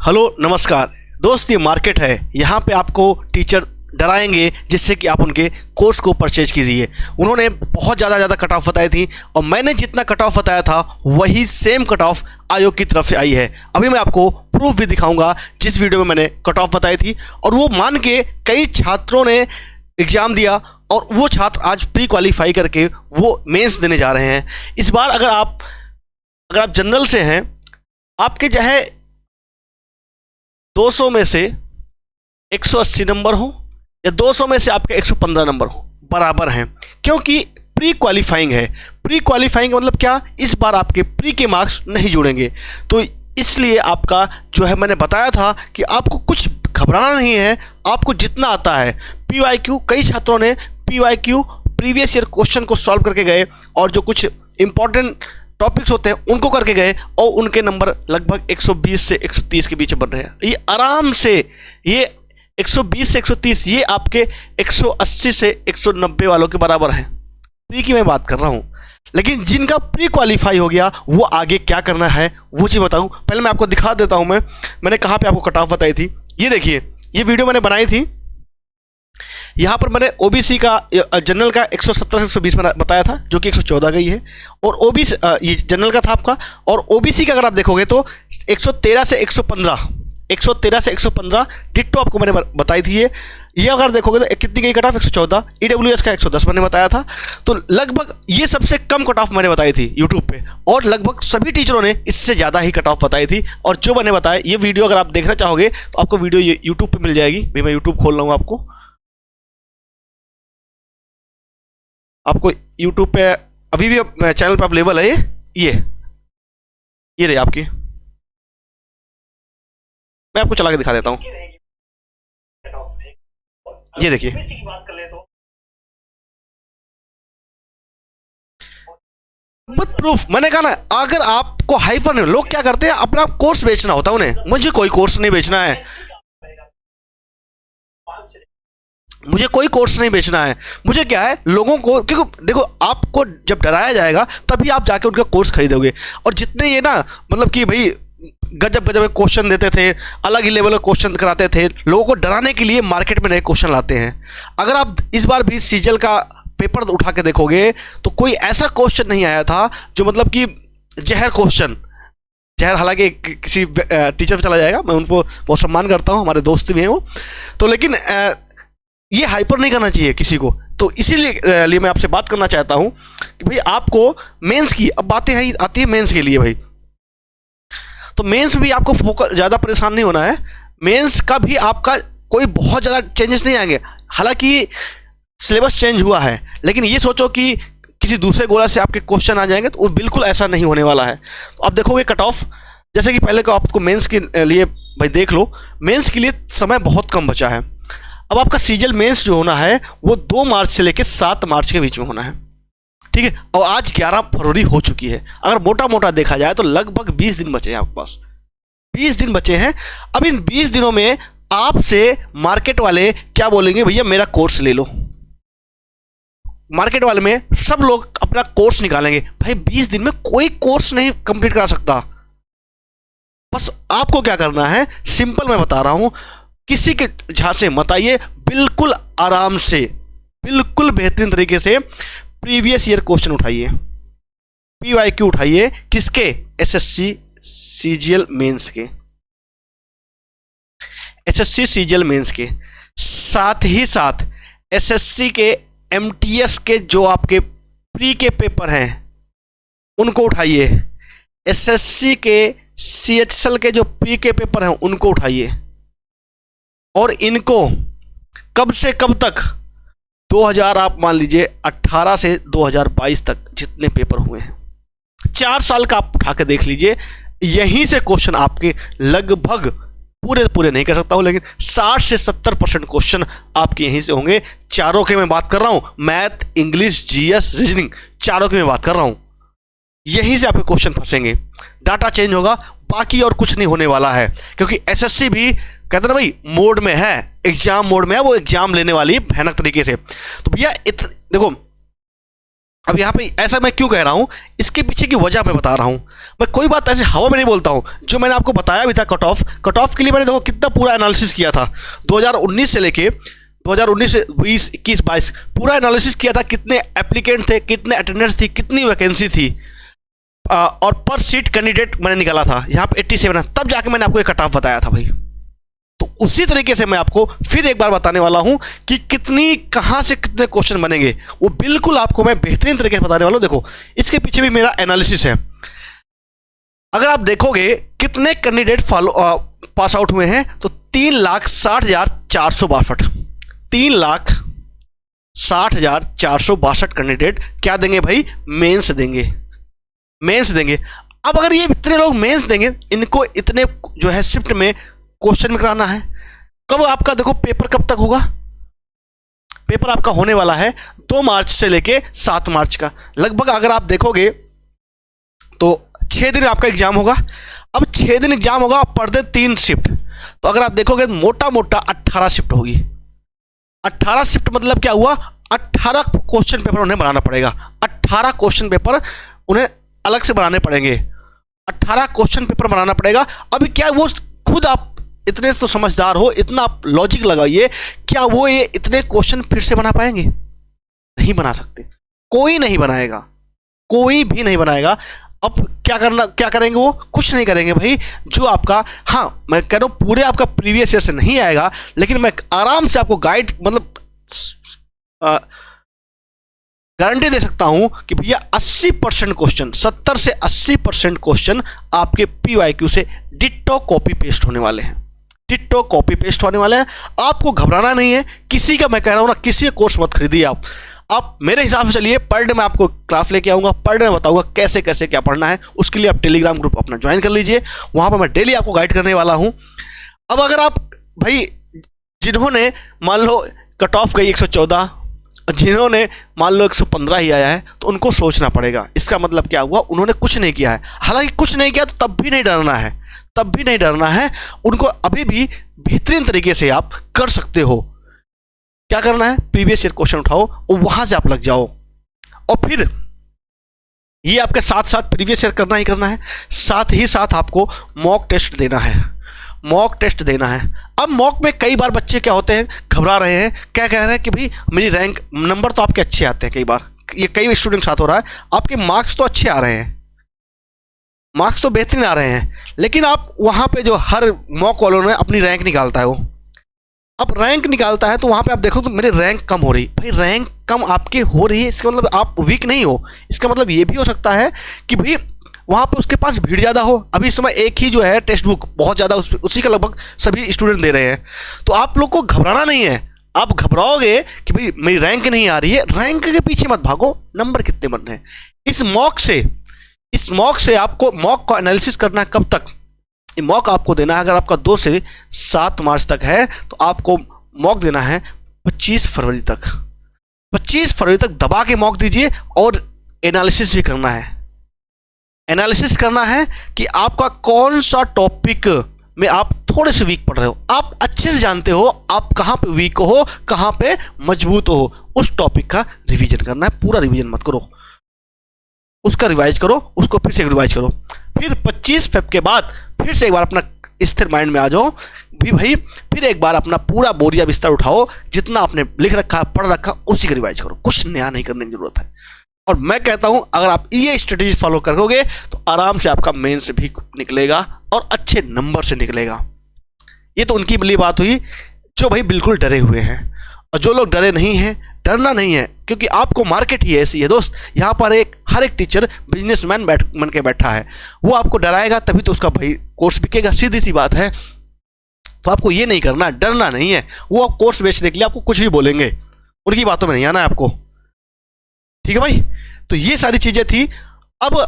Hello नमस्कार दोस्त, ये मार्केट है। यहाँ पे आपको टीचर डराएंगे जिससे कि आप उनके कोर्स को परचेज कीजिए। उन्होंने बहुत ज़्यादा कट ऑफ बताई थी और मैंने जितना कट ऑफ बताया था वही सेम कट ऑफ आयोग की तरफ से आई है। अभी मैं आपको प्रूफ भी दिखाऊंगा जिस वीडियो में मैंने कट ऑफ बताई थी, और वो मान के कई छात्रों ने एग्ज़ाम दिया और वो छात्र आज प्री क्वालिफाई करके वो मेंस देने जा रहे हैं। इस बार अगर आप जनरल से हैं, आपके चाहे 200 में से 180 नंबर हो या 200 में से आपके 115 नंबर हो, बराबर हैं, क्योंकि प्री क्वालिफाइंग है। प्री क्वालिफाइंग का मतलब क्या, इस बार आपके प्री के मार्क्स नहीं जुड़ेंगे। तो इसलिए आपका जो है, मैंने बताया था कि आपको कुछ घबराना नहीं है, आपको जितना आता है। PYQ, कई छात्रों ने PYQ प्रीवियस ईयर क्वेश्चन को सॉल्व करके गए और जो कुछ इंपॉर्टेंट टॉपिक्स होते हैं उनको करके गए और उनके नंबर लगभग 120 से 130 के बीच बन रहे हैं। ये आराम से, ये 120 से 130, ये आपके 180 से 190 वालों के बराबर है। प्री की मैं बात कर रहा हूँ, लेकिन जिनका प्री क्वालिफाई हो गया वो आगे क्या करना है वो चीज़ बताऊँ। पहले मैं आपको दिखा देता हूँ मैंने कहाँ पे आपको कट ऑफ बताई थी। ये देखिए, ये वीडियो मैंने बनाई थी। यहाँ पर मैंने OBC का, जनरल का 170 से 120 बताया था, जो कि 114 गई है। और OBC ये जनरल का था आपका, और OBC का अगर आप देखोगे तो 113 से 115 डिट्टो आपको मैंने बताई थी। ये अगर देखोगे तो कितनी गई कट ऑफ, 114। EWS का 110 मैंने बताया था। तो लगभग ये सबसे कम कट ऑफ मैंने बताई थी यूट्यूब पे, और लगभग सभी टीचरों ने इससे ज़्यादा ही कट ऑफ बताई थी। और जो मैंने बताया, ये वीडियो अगर आप देखना चाहोगे तो आपको वीडियो यूट्यूब पर मिल जाएगी। भाई मैं यूट्यूब खोल रहा हूँ, आपको YouTube पे अभी भी चैनल पे अवेलेबल है। ये रही आपकी, मैं आपको चला के दिखा देता हूँ। ये देखिए, विद प्रूफ। मैंने कहा ना, अगर आपको हाइपर नहीं, लोग क्या करते हैं, अपना कोर्स बेचना होता है उन्हें। मुझे कोई कोर्स नहीं बेचना है, मुझे कोई कोर्स नहीं बेचना है। मुझे क्या है, लोगों को, क्योंकि देखो, आपको जब डराया जाएगा तभी आप जाके उनका कोर्स खरीदोगे। और जितने ये ना, मतलब कि भाई गजब क्वेश्चन देते थे, अलग ही लेवल के क्वेश्चन कराते थे, लोगों को डराने के लिए मार्केट में नए क्वेश्चन लाते हैं। अगर आप इस बार भी सीजीएल का पेपर उठा के देखोगे तो कोई ऐसा क्वेश्चन नहीं आया था जो मतलब कि जहर क्वेश्चन। जहर हालांकि किसी टीचर पे चला जाएगा, मैं उनको बहुत सम्मान करता हूँ, हमारे दोस्त भी हैं वो तो, लेकिन ये हाइपर नहीं करना चाहिए किसी को। तो इसीलिए मैं आपसे बात करना चाहता हूँ कि भाई आपको मेंस की, अब बातें आती है मेंस के लिए भाई। तो मेंस भी आपको फोकस, ज़्यादा परेशान नहीं होना है। मेंस का भी आपका कोई बहुत ज़्यादा चेंजेस नहीं आएंगे। हालांकि सिलेबस चेंज हुआ है, लेकिन ये सोचो कि किसी दूसरे गोला से आपके क्वेश्चन आ जाएंगे, तो वो बिल्कुल ऐसा नहीं होने वाला है। तो आप देखोगे कट ऑफ, जैसे कि पहले को आपको मेंस के लिए भाई देख लो, मेंस के लिए समय बहुत कम बचा है। अब आपका सीजीएल मेंस जो होना है वो 2 मार्च से लेकर 7 मार्च के बीच में होना है, ठीक है। और आज 11 फरवरी हो चुकी है। अगर मोटा देखा जाए तो लगभग 20 दिन बचे हैं आपके पास, 20 दिन बचे हैं। अब इन 20 दिनों में आपसे मार्केट वाले क्या बोलेंगे, भैया मेरा कोर्स ले लो। मार्केट वाले में सब लोग अपना कोर्स निकालेंगे। भाई 20 दिन में कोई कोर्स नहीं कंप्लीट करा सकता। बस आपको क्या करना है, सिंपल मैं बता रहा हूं, किसी के झांसे मत आइए, बिल्कुल आराम से, बिल्कुल बेहतरीन तरीके से प्रीवियस ईयर क्वेश्चन उठाइए, PYQ उठाइए। किसके, SSC CGL मेंस के, SSC CGL मेंस के साथ ही साथ SSC के MTS के जो आपके प्री के पेपर हैं उनको उठाइए। SSC के CHSL के जो प्री के पेपर हैं उनको उठाइए। और इनको कब से कब तक, 2000 आप मान लीजिए 18 से 2022 तक जितने पेपर हुए हैं, 4 साल का आप उठा के देख लीजिए। यहीं से क्वेश्चन आपके लगभग पूरे नहीं कर सकता हूं, लेकिन 60 से 70% क्वेश्चन आपके यहीं से होंगे। चारों के मैं बात कर रहा हूं, मैथ, इंग्लिश, GS, रीजनिंग, चारों की मैं बात कर रहा हूं। यहीं से आपके क्वेश्चन फंसेंगे। डाटा चेंज होगा, बाकी और कुछ नहीं होने वाला है, क्योंकि SSC भी कहते ना भाई मोड में है, एग्जाम मोड में है, वो एग्जाम लेने वाली है भयानक तरीके से। तो भैया देखो, अब यहाँ पे ऐसा मैं क्यों कह रहा हूँ, इसके पीछे की वजह मैं बता रहा हूँ। मैं कोई बात ऐसे हवा में नहीं बोलता हूँ। जो मैंने आपको बताया भी था कट ऑफ के लिए मैंने देखो कितना पूरा एनालिसिस किया था 2019 से लेके 2019 से 20, 21, 22 पूरा एनालिसिस किया था। कितने एप्लीकेंट थे, कितने अटेंडेंस थी, कितनी वैकेंसी थी, और पर सीट कैंडिडेट मैंने निकाला था यहाँ पे 87 है। तब जाके मैंने आपको एक कट ऑफ बताया था भाई। तो उसी तरीके से मैं आपको फिर एक बार बताने वाला हूं कि कितनी कहां से कितने क्वेश्चन बनेंगे, वो बिल्कुल आपको मैं बेहतरीन तरीके से बताने वाला हूं। देखो इसके पीछे भी मेरा एनालिसिस है। अगर आप देखोगे कितने कैंडिडेट पास आउट हुए हैं तो 3,60,462 3,60,462 कैंडिडेट क्या देंगे भाई, मेंस देंगे, मेंस देंगे। अब अगर ये इतने लोग मेंस देंगे, इनको इतने जो है शिफ्ट में क्वेश्चन में कराना है। कब आपका देखो पेपर कब तक होगा, पेपर आपका होने वाला है 2 मार्च से लेके 7 मार्च का लगभग। अगर आप देखोगे तो 6 दिन आपका एग्जाम होगा। अब 6 दिन एग्जाम होगा, पर डे 3 शिफ्ट, तो अगर आप देखोगे मोटा मोटा 18 शिफ्ट होगी। 18 शिफ्ट मतलब क्या हुआ, 18 क्वेश्चन पेपर उन्हें बनाना पड़ेगा। 18 क्वेश्चन पेपर उन्हें अलग से बनाने पड़ेंगे। 18 क्वेश्चन पेपर बनाना पड़ेगा। अभी क्या वो खुद, आप इतने तो समझदार हो, इतना आप लॉजिक लगाइए, क्या वो ये इतने क्वेश्चन फिर से बना पाएंगे? नहीं बना सकते, कोई नहीं बनाएगा, कोई भी नहीं बनाएगा। अब क्या करेंगे वो? कुछ नहीं करेंगे भाई। जो आपका, हाँ मैं कह रहा हूँ पूरे आपका प्रीवियस ईयर से नहीं आएगा, लेकिन मैं आराम से आपको गाइड मतलब गारंटी दे सकता हूं कि भैया 80% क्वेश्चन, 70 से 80% क्वेश्चन आपके PYQ से डिट्टो कॉपी पेस्ट होने वाले हैं, डिट्टो कॉपी पेस्ट होने वाले हैं। आपको घबराना नहीं है किसी का, मैं कह रहा हूं ना, किसी कोर्स मत खरीदिए आप मेरे हिसाब से चलिए। पर डे मैं आपको क्लास लेके आऊँगा, पर डे मैं बताऊँगा कैसे कैसे क्या पढ़ना है। उसके लिए आप टेलीग्राम ग्रुप अपना ज्वाइन कर लीजिए, वहाँ पर मैं डेली आपको गाइड करने वाला हूँ। अब अगर आप भाई जिन्होंने मान लो कट ऑफ गई 114, जिन्होंने मान लो 115 ही आया है, तो उनको सोचना पड़ेगा इसका मतलब क्या हुआ, उन्होंने कुछ नहीं किया है। हालांकि कुछ नहीं किया तो तब भी नहीं डरना है, तब भी नहीं डरना है। उनको अभी भी बेहतरीन तरीके से आप कर सकते हो। क्या करना है, प्रीवियस ईयर क्वेश्चन उठाओ और वहां से आप लग जाओ। और फिर ये आपके साथ साथ प्रीवियस ईयर करना ही करना है, साथ ही साथ आपको मॉक टेस्ट देना है, मॉक टेस्ट देना है। अब मॉक में कई बार बच्चे क्या होते हैं, घबरा रहे हैं, क्या कह रहे हैं कि भाई मेरी रैंक नंबर तो आपके अच्छे आते हैं। कई बार ये कई स्टूडेंट साथ हो रहा है, आपके मार्क्स तो अच्छे आ रहे हैं, मार्क्स तो बेहतरीन आ रहे हैं, लेकिन आप वहाँ पे जो हर मॉक वालों ने अपनी रैंक निकालता है, वो अब रैंक निकालता है तो वहाँ पे आप देखो तो मेरी रैंक कम हो रही। भाई रैंक कम आपकी हो रही है, इसका मतलब आप वीक नहीं हो। इसका मतलब ये भी हो सकता है कि भाई वहाँ पे उसके पास भीड़ ज़्यादा हो। अभी इस समय एक ही जो है टेक्स्ट बुक बहुत ज़्यादा, उसी का लगभग सभी स्टूडेंट दे रहे हैं। तो आप लोग को घबराना नहीं है। आप घबराओगे कि भाई मेरी रैंक नहीं आ रही है, रैंक के पीछे मत भागो, नंबर कितने बन रहे हैं। इस मॉक से आपको मॉक का एनालिसिस करना है। कब तक ये मॉक आपको देना है? अगर आपका 2 से 7 मार्च तक है तो आपको मॉक देना है 25 फरवरी तक। 25 फरवरी तक दबा के मॉक दीजिए। और एनालिसिस भी करना है, एनालिसिस करना है कि आपका कौन सा टॉपिक में आप थोड़े से वीक पढ़ रहे हो। आप अच्छे से जानते हो आप कहाँ पे वीक हो, कहाँ पे मजबूत हो। उस टॉपिक का रिवीजन करना है, पूरा रिवीजन मत करो, उसका रिवाइज करो, उसको फिर से रिवाइज करो। फिर 25 फेब के बाद फिर से एक बार अपना स्थिर माइंड में आ जाओ भी भाई, फिर एक बार अपना पूरा बोरिया बिस्तर उठाओ, जितना आपने लिख रखा पढ़ रखा उसी का रिवाइज करो, कुछ नया नहीं करने की जरूरत है। और मैं कहता हूं अगर आप ये स्ट्रेटेजी फॉलो करोगे तो आराम से आपका मेन से भी निकलेगा और अच्छे नंबर से निकलेगा। ये तो उनकी बड़ी बात हुई जो भाई बिल्कुल डरे हुए हैं। और जो लोग डरे नहीं हैं, डरना नहीं है, क्योंकि आपको मार्केट ही ऐसी है दोस्त। यहाँ पर हर एक टीचर बिजनेसमैन बन के बैठा है, वो आपको डराएगा तभी तो उसका भाई कोर्स बिकेगा, सीधी सी बात है। तो आपको ये नहीं करना, डरना नहीं है। वो कोर्स बेचने के लिए आपको कुछ भी बोलेंगे, उनकी बातों में नहीं आना है आपको, ठीक है भाई। तो ये सारी चीजें थी। अब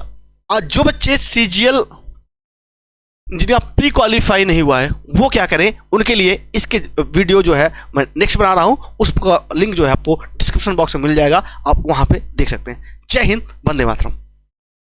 जो बच्चे CGL जिनका प्री क्वालिफाई नहीं हुआ है वो क्या करें, उनके लिए इसके वीडियो जो है मैं नेक्स्ट बना रहा हूं, उसका लिंक जो है आपको डिस्क्रिप्शन बॉक्स में मिल जाएगा, आप वहां पे देख सकते हैं। जय हिंद, वंदे मातरम।